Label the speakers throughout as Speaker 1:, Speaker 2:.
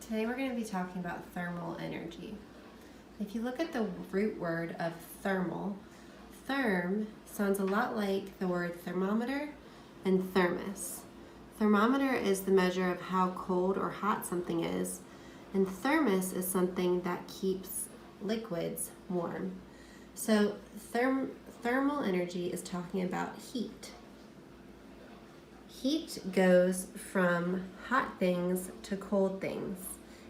Speaker 1: Today we're going to be talking about thermal energy. If you look at the root word of thermal, therm sounds a lot like the word thermometer and thermos. Thermometer is the measure of how cold or hot something is, and thermos is something that keeps liquids warm. So thermal energy is talking about heat. Heat goes from hot things to cold things.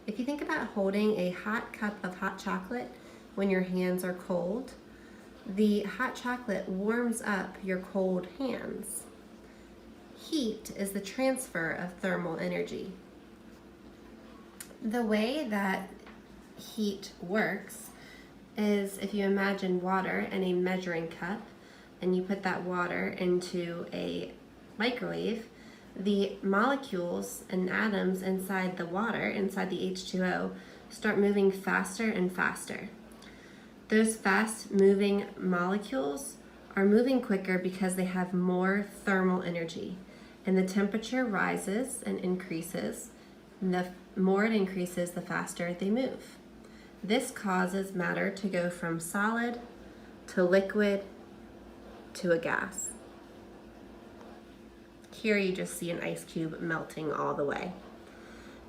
Speaker 1: If you think about holding a hot cup of hot chocolate when your hands are cold, the hot chocolate warms up your cold hands. Heat is the transfer of thermal energy. The way that heat works is if you imagine water in a measuring cup and you put that water into a microwave, the molecules and atoms inside the water, inside the H2O, start moving faster and faster. Those fast moving molecules are moving quicker because they have more thermal energy, and the temperature rises and increases. And the more it increases, the faster they move. This causes matter to go from solid to liquid to a gas. Here you just see an ice cube melting all the way.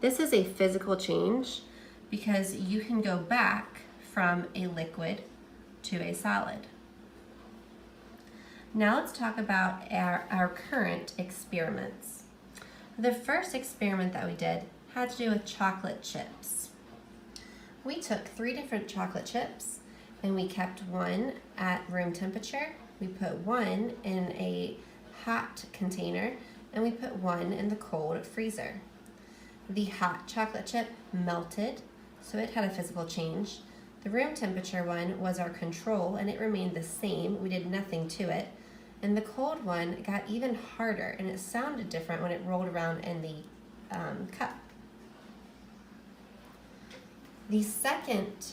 Speaker 1: This is a physical change because you can go back from a liquid to a solid. Now let's talk about our current experiments. The first experiment that we did had to do with chocolate chips. We took 3 different chocolate chips and we kept one at room temperature. We put one in a hot container and we put one in the cold freezer. The hot chocolate chip melted, so it had a physical change. The room temperature one was our control and it remained the same. We did nothing to it. And the cold one got even harder and it sounded different when it rolled around in the cup. The second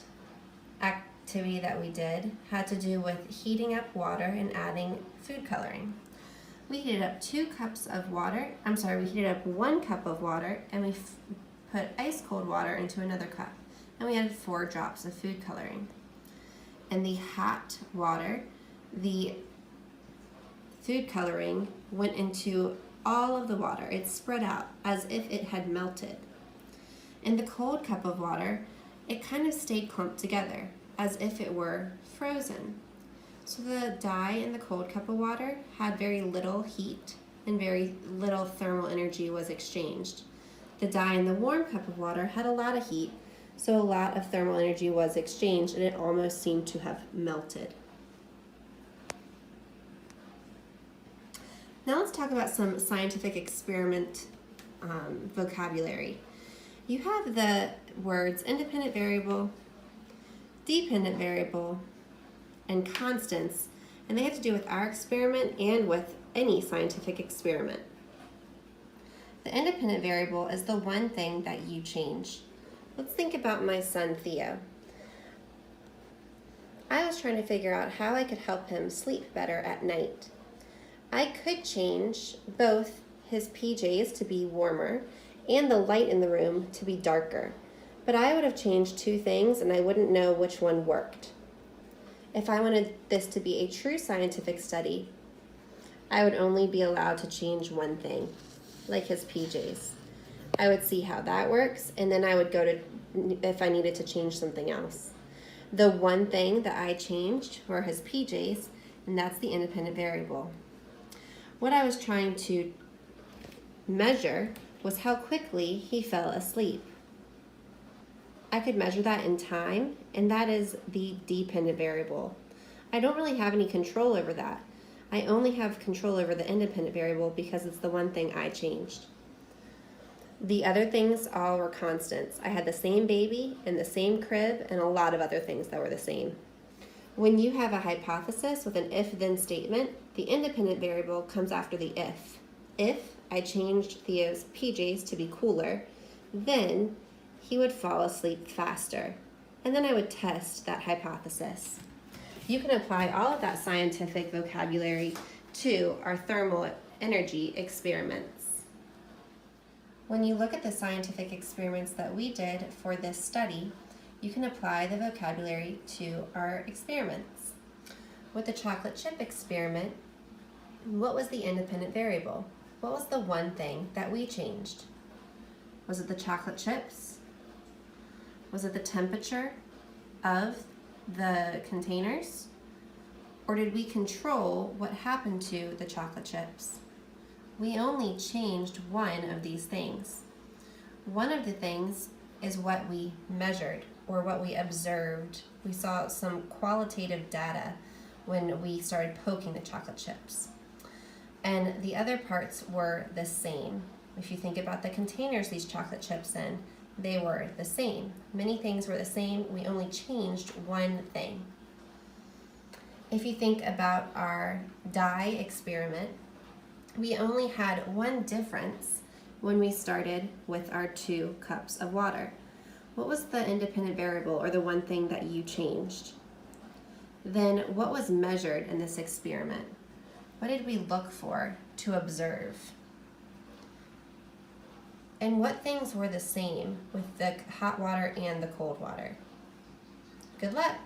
Speaker 1: activity that we did had to do with heating up water and adding food coloring. We heated up 1 cup of water and we put ice cold water into another cup. And we added 4 drops of food coloring. In the hot water, the food coloring went into all of the water. It spread out as if it had melted. In the cold cup of water, it kind of stayed clumped together as if it were frozen. So the dye in the cold cup of water had very little heat and very little thermal energy was exchanged. The dye in the warm cup of water had a lot of heat, so a lot of thermal energy was exchanged and it almost seemed to have melted. Now let's talk about some scientific experiment vocabulary. You have the words independent variable, dependent variable, and constants, and they have to do with our experiment and with any scientific experiment. The independent variable is the one thing that you change. Let's think about my son Theo. I was trying to figure out how I could help him sleep better at night. I could change both his PJs to be warmer and the light in the room to be darker, but I would have changed 2 things and I wouldn't know which one worked. If I wanted this to be a true scientific study, I would only be allowed to change 1 thing, like his PJs. I would see how that works, and then I would go to if I needed to change something else. The one thing that I changed were his PJs, and that's the independent variable. What I was trying to measure was how quickly he fell asleep. I could measure that in time, and that is the dependent variable. I don't really have any control over that. I only have control over the independent variable because it's the one thing I changed. The other things all were constants. I had the same baby and the same crib and a lot of other things that were the same. When you have a hypothesis with an if-then statement, the independent variable comes after the if. If I changed Theo's PJs to be cooler, then he would fall asleep faster. And then I would test that hypothesis. You can apply all of that scientific vocabulary to our thermal energy experiments. When you look at the scientific experiments that we did for this study, you can apply the vocabulary to our experiments. With the chocolate chip experiment, what was the independent variable? What was the one thing that we changed? Was it the chocolate chips? Was it the temperature of the containers? Or did we control what happened to the chocolate chips? We only changed one of these things. One of the things is what we measured or what we observed. We saw some qualitative data when we started poking the chocolate chips. And the other parts were the same. If you think about the containers these chocolate chips in, they were the same. Many things were the same. We only changed one thing. If you think about our dye experiment, we only had one difference when we started with our 2 cups of water. What was the independent variable or the one thing that you changed? Then what was measured in this experiment? What did we look for to observe? And what things were the same with the hot water and the cold water? Good luck!